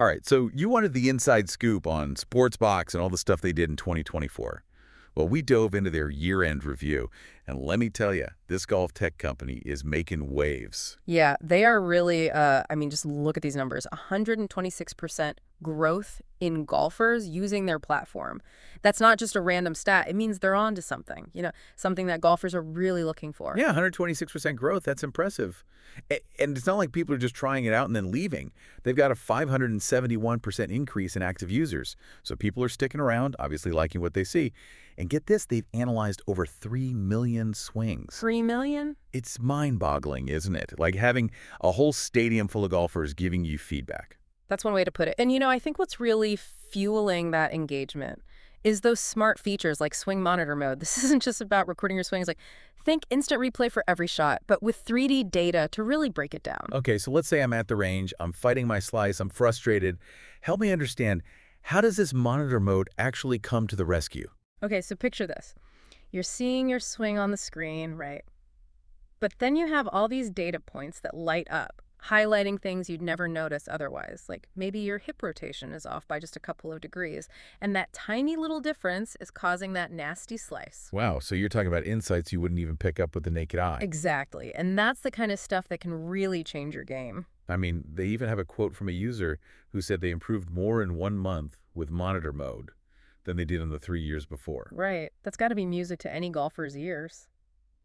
All right, so you wanted the inside scoop on Sportsbox and all the stuff they did in 2024. Well, we dove into their year-end review, and let me tell you, this golf tech company is making waves. Yeah, they are really, I mean, just look at these numbers. 126% growth in golfers using their platform. That's not just a random stat. It means they're on to something, something that golfers are really looking for. Yeah, 126% growth, that's impressive. And it's not like people are just trying it out and then leaving. They've got a 571% increase in active users. So people are sticking around, obviously liking what they see. And get this, they've analyzed over 3 million swings. 3 million? It's mind-boggling, isn't it? Like having a whole stadium full of golfers giving you feedback. That's one way to put it. And I think what's really fueling that engagement is those smart features like swing monitor mode. This isn't just about recording your swings. Like, think instant replay for every shot, but with 3D data to really break it down. Okay, so let's say I'm at the range, I'm fighting my slice, I'm frustrated. Help me understand, how does this monitor mode actually come to the rescue? Okay, so picture this. You're seeing your swing on the screen, right? But then you have all these data points that light up, highlighting things you'd never notice otherwise. Like maybe your hip rotation is off by just a couple of degrees, and that tiny little difference is causing that nasty slice. Wow, so you're talking about insights you wouldn't even pick up with the naked eye. Exactly. And that's the kind of stuff that can really change your game. I mean, they even have a quote from a user who said they improved more in 1 month with monitor mode than they did in the 3 years before. Right. That's got to be music to any golfer's ears.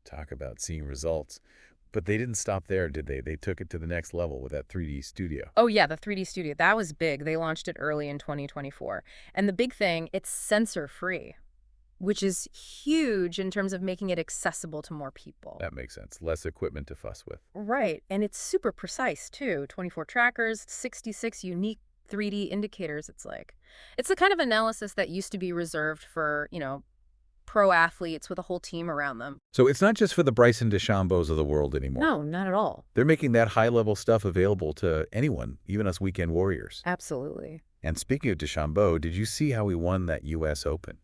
Talk about seeing results. But they didn't stop there, did they? They took it to the next level with that 3D studio. Oh, yeah, the 3D Studio. That was big. They launched it early in 2024. And the big thing, it's sensor-free, which is huge in terms of making it accessible to more people. That makes sense. Less equipment to fuss with. Right. And it's super precise, too. 24 trackers, 66 unique 3D indicators, it's like. It's the kind of analysis that used to be reserved for, pro athletes with a whole team around them. So it's not just for the Bryson DeChambeaus of the world anymore. No, not at all. They're making that high-level stuff available to anyone, even us weekend warriors. Absolutely. And speaking of DeChambeau, did you see how he won that U.S. Open?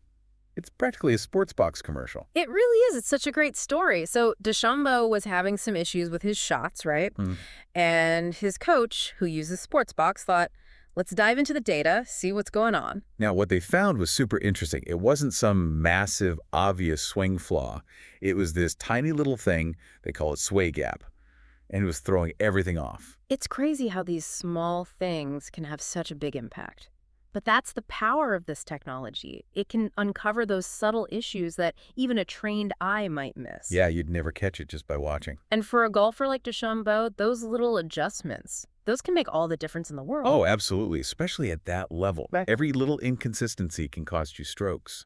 It's practically a Sportsbox commercial. It really is. It's such a great story. So DeChambeau was having some issues with his shots, right? And his coach, who uses Sportsbox, thought, let's dive into the data, see what's going on. Now, what they found was super interesting. It wasn't some massive, obvious swing flaw. It was this tiny little thing, they call it sway gap, and it was throwing everything off. It's crazy how these small things can have such a big impact. But that's the power of this technology. It can uncover those subtle issues that even a trained eye might miss. Yeah, you'd never catch it just by watching. And for a golfer like DeChambeau, those little adjustments, those can make all the difference in the world. Oh, absolutely, especially at that level. Every little inconsistency can cost you strokes.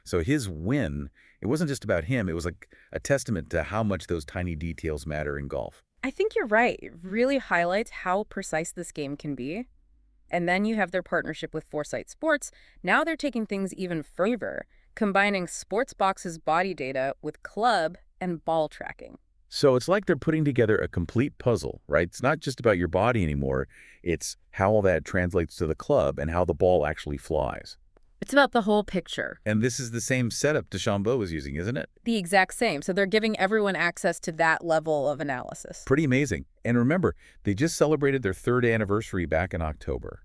So his win, it wasn't just about him. It was like a testament to how much those tiny details matter in golf. I think you're right. It really highlights how precise this game can be. And then you have their partnership with Foresight Sports. Now they're taking things even further, combining Sportsbox's body data with club and ball tracking. So it's like they're putting together a complete puzzle, right? It's not just about your body anymore. It's how all that translates to the club and how the ball actually flies. It's about the whole picture. And this is the same setup DeChambeau was using, isn't it? The exact same. So they're giving everyone access to that level of analysis. Pretty amazing. And remember, they just celebrated their 3rd anniversary back in October.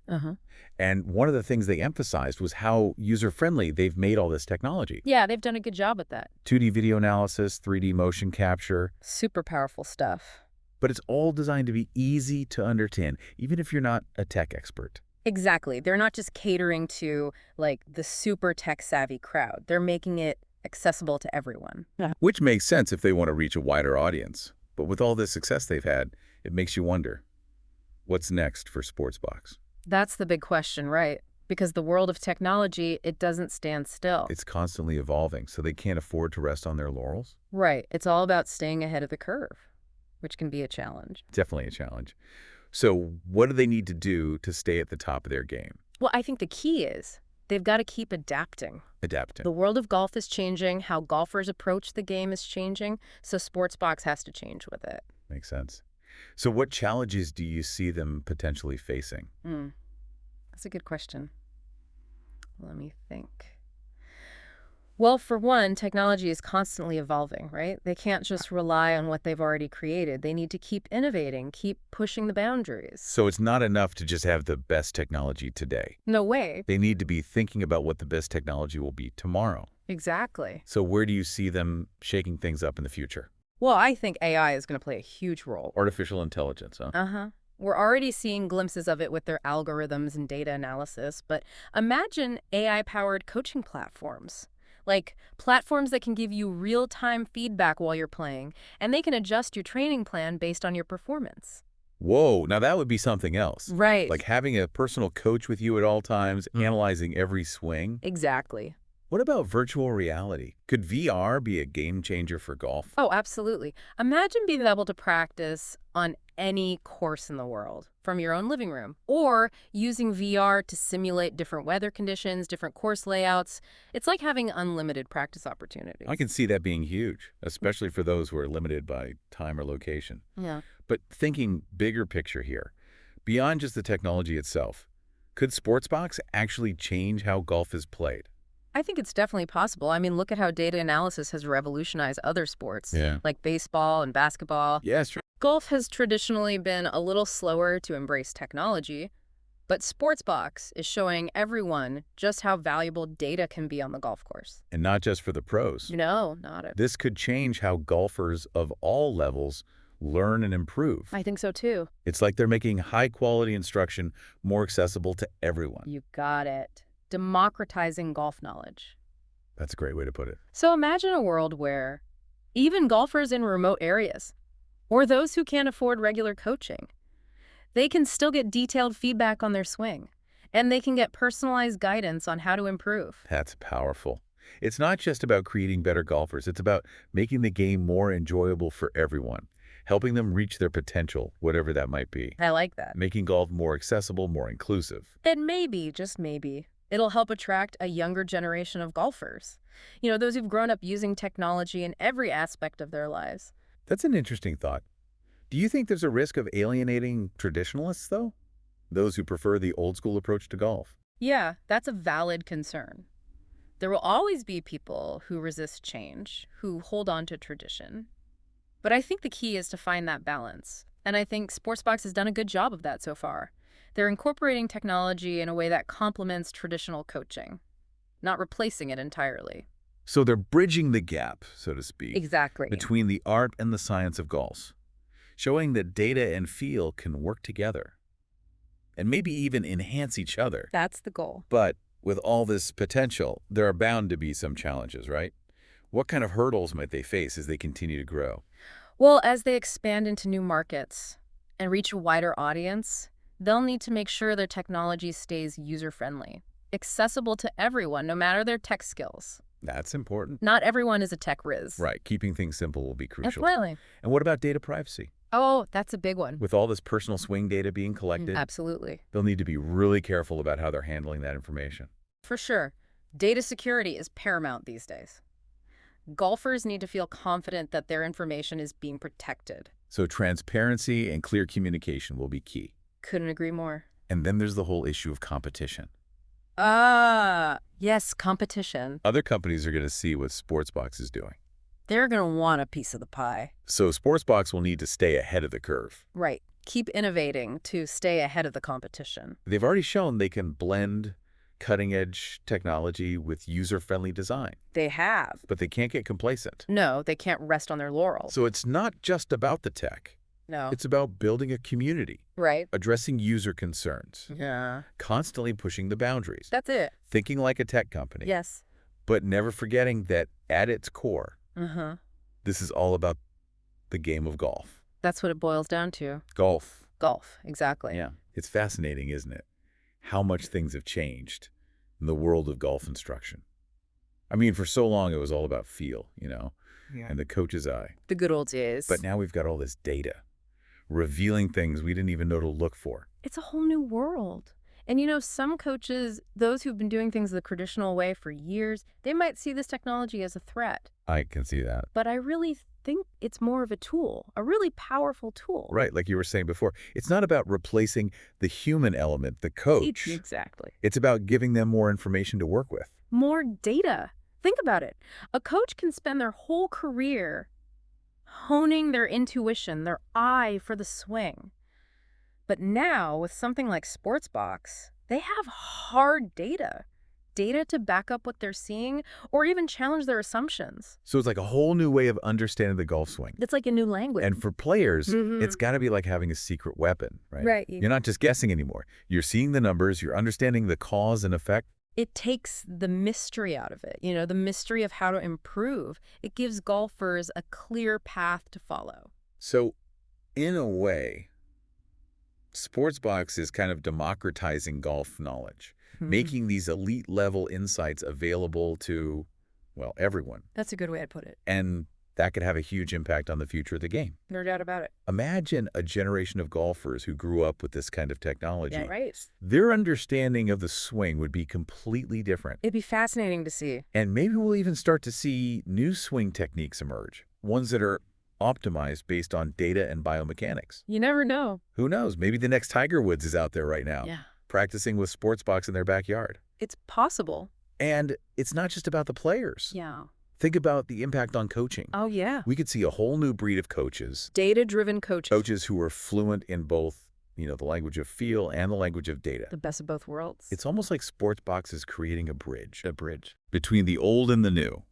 And one of the things they emphasized was how user-friendly they've made all this technology. Yeah, they've done a good job at that. 2D video analysis, 3D motion capture. Super powerful stuff. But it's all designed to be easy to understand, even if you're not a tech expert. Exactly. They're not just catering to, like, the super tech-savvy crowd. They're making it accessible to everyone. Which makes sense if they want to reach a wider audience. But with all this success they've had, it makes you wonder, what's next for Sportsbox? That's the big question, right? Because the world of technology, it doesn't stand still. It's constantly evolving, so they can't afford to rest on their laurels? Right. It's all about staying ahead of the curve, which can be a challenge. Definitely a challenge. So what do they need to do to stay at the top of their game? Well, I think the key is they've got to keep adapting. Adapting. The world of golf is changing. How golfers approach the game is changing. So Sportsbox has to change with it. Makes sense. So what challenges do you see them potentially facing? That's a good question. Let me think. Well, for one, technology is constantly evolving, right? They can't just rely on what they've already created. They need to keep innovating, keep pushing the boundaries. So it's not enough to just have the best technology today. No way. They need to be thinking about what the best technology will be tomorrow. Exactly. So where do you see them shaking things up in the future? Well, I think AI is going to play a huge role. Artificial intelligence, huh? Uh-huh. We're already seeing glimpses of it with their algorithms and data analysis, but imagine AI-powered coaching platforms. Like platforms that can give you real-time feedback while you're playing, and they can adjust your training plan based on your performance. Whoa, now that would be something else. Right. Like having a personal coach with you at all times, analyzing every swing. Exactly. What about virtual reality? Could VR be a game changer for golf? Oh, absolutely. Imagine being able to practice on any course in the world from your own living room, or using VR to simulate different weather conditions, different course layouts. It's like having unlimited practice opportunities. I can see that being huge, especially for those who are limited by time or location. Yeah. But thinking bigger picture here, beyond just the technology itself, could Sportsbox actually change how golf is played? I think it's definitely possible. I mean, look at how data analysis has revolutionized other sports, Yeah. like baseball and basketball. Yes, sure. Golf has traditionally been a little slower to embrace technology, but Sportsbox is showing everyone just how valuable data can be on the golf course. And not just for the pros. No, not it. This could change how golfers of all levels learn and improve. I think so too. It's like they're making high-quality instruction more accessible to everyone. You got it. Democratizing golf knowledge. That's a great way to put it. So imagine a world where even golfers in remote areas, or those who can't afford regular coaching, they can still get detailed feedback on their swing, and they can get personalized guidance on how to improve. That's powerful. It's not just about creating better golfers. It's about making the game more enjoyable for everyone, helping them reach their potential, whatever that might be, I like that. making golf more accessible, more inclusive. And maybe, just maybe, it'll help attract a younger generation of golfers. You know, those who've grown up using technology in every aspect of their lives. That's an interesting thought. Do you think there's a risk of alienating traditionalists, though? Those who prefer the old-school approach to golf? Yeah, that's a valid concern. There will always be people who resist change, who hold on to tradition. But I think the key is to find that balance. And I think Sportsbox has done a good job of that so far. They're incorporating technology in a way that complements traditional coaching, not replacing it entirely. So they're bridging the gap, so to speak, Exactly. between the art and the science of golf, showing that data and feel can work together and maybe even enhance each other. That's the goal. But with all this potential, there are bound to be some challenges, right? What kind of hurdles might they face as they continue to grow? Well, as they expand into new markets and reach a wider audience, they'll need to make sure their technology stays user-friendly, accessible to everyone, no matter their tech skills. That's important. Not everyone is a tech whiz. Right, keeping things simple will be crucial. Absolutely. And what about data privacy? Oh, that's a big one. With all this personal swing data being collected, Absolutely. they'll need to be really careful about how they're handling that information. For sure. Data security is paramount these days. Golfers need to feel confident that their information is being protected. So transparency and clear communication will be key. Couldn't agree more. And then there's the whole issue of competition. Yes, competition. Other companies are going to see what Sportsbox is doing. They're going to want a piece of the pie. So Sportsbox will need to stay ahead of the curve. Right. Keep innovating to stay ahead of the competition. They've already shown they can blend cutting-edge technology with user-friendly design, They have. but they can't get complacent. No, they can't rest on their laurels. So it's not just about the tech. No. It's about building a community, Right. addressing user concerns, Yeah. constantly pushing the boundaries, That's it. thinking like a tech company, Yes. but never forgetting that at its core, Uh-huh. this is all about the game of golf. That's what it boils down to. Golf. Golf. Exactly. Yeah. It's fascinating, isn't it? How much things have changed in the world of golf instruction. I mean, for so long, it was all about feel, and the coach's eye. The good old days. But now we've got all this data, revealing things we didn't even know to look for. It's a whole new world. And some coaches, those who've been doing things the traditional way for years, they might see this technology as a threat. I can see that. But I really think it's more of a tool, a really powerful tool. Right, like you were saying before, it's not about replacing the human element, the coach. Exactly. It's about giving them more information to work with. More data Think about it. A coach can spend their whole career honing their intuition, their eye for the swing. But now, with something like Sportsbox, they have hard data to back up what they're seeing or even challenge their assumptions. So it's like a whole new way of understanding the golf swing. It's like a new language. And for players, Mhm. it's got to be like having a secret weapon, right? Right. You're not just guessing anymore. You're seeing the numbers, you're understanding the cause and effect. It takes the mystery out of it, the mystery of how to improve. It gives golfers a clear path to follow. So, in a way, Sportsbox is kind of democratizing golf knowledge, making these elite level insights available to, well, everyone. That's a good way to put it. And that could have a huge impact on the future of the game. No doubt about it. Imagine a generation of golfers who grew up with this kind of technology. Yeah, right. Their understanding of the swing would be completely different. It'd be fascinating to see. And maybe we'll even start to see new swing techniques emerge, ones that are optimized based on data and biomechanics. You never know. Who knows? Maybe the next Tiger Woods is out there right now, Yeah. practicing with Sportsbox in their backyard. It's possible. And it's not just about the players. Yeah. Think about the impact on coaching. Oh, yeah. We could see a whole new breed of coaches. Data-driven coaches. Coaches who are fluent in both, the language of feel and the language of data. The best of both worlds. It's almost like Sportsbox is creating a bridge between the old and the new,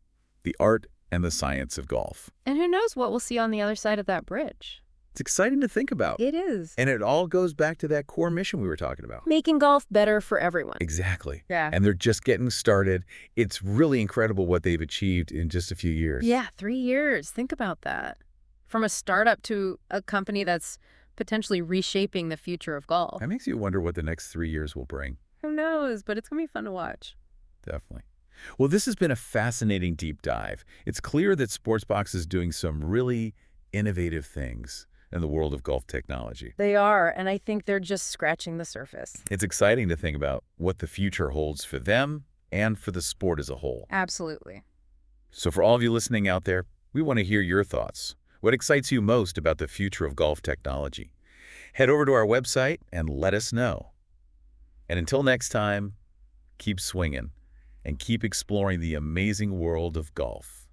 the art and the science of golf. And who knows what we'll see on the other side of that bridge. It's exciting to think about. It is. And it all goes back to that core mission we were talking about. Making golf better for everyone. Exactly. Yeah. And they're just getting started. It's really incredible what they've achieved in just a few years. Yeah, 3 years. Think about that. From a startup to a company that's potentially reshaping the future of golf. That makes you wonder what the next 3 years will bring. Who knows? But it's going to be fun to watch. Definitely. Well, this has been a fascinating deep dive. It's clear that Sportsbox is doing some really innovative things in the world of golf technology. They are, and I think they're just scratching the surface. It's exciting to think about what the future holds for them and for the sport as a whole. Absolutely. So for all of you listening out there, we want to hear your thoughts. What excites you most about the future of golf technology? Head over to our website and let us know. And until next time, keep swinging and keep exploring the amazing world of golf.